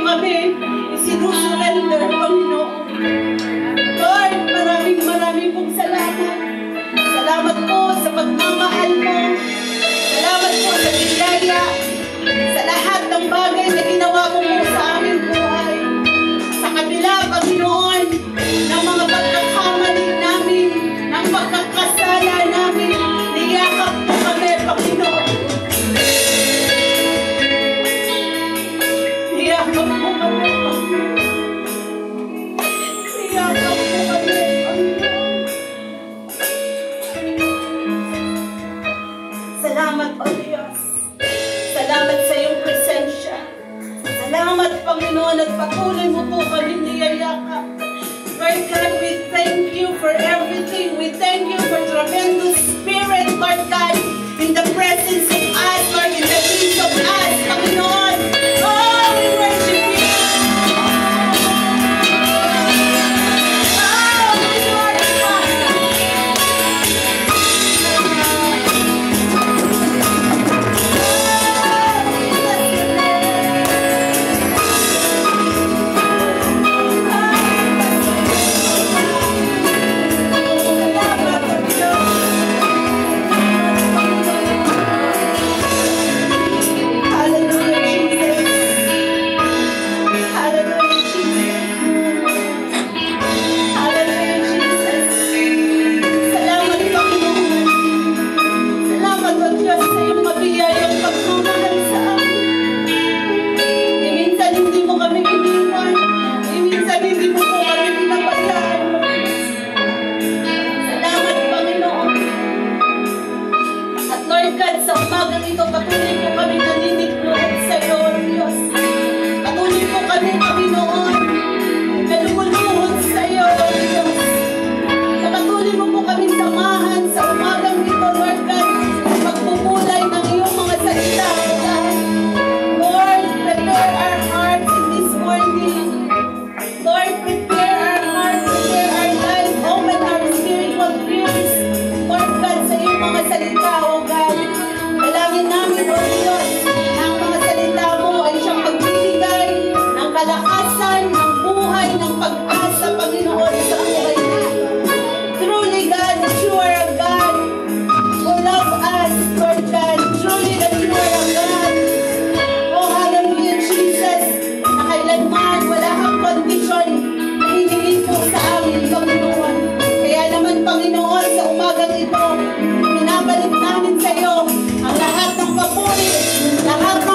kami isinusurrender, Panginoon. Lord, maraming pong salamat. Salamat po sa pagmamahal mo. Salamat po sa biyaya, sa lahat ng bagay na ginawa mo po sa aming buhay. Sa kabila, Panginoon, ng mga pagkakamali namin, ng pagkakasala namin, niyakap po kami, Panginoon. Niyakap po kami, Panginoon. Niyakap po kami, Panginoon. Salamat, O Diyos. Salamat sa iyong presensya. Salamat, Panginoon, at patuloy mo po kami niyayakap. Lord God, we thank you for everything. We thank you for tremendous spirit, Lord God, in the presence of us, Lord, in the midst of us, Panginoon. Oh, we worship you. Oh, we glorify you. Lahat ng papuri, lahat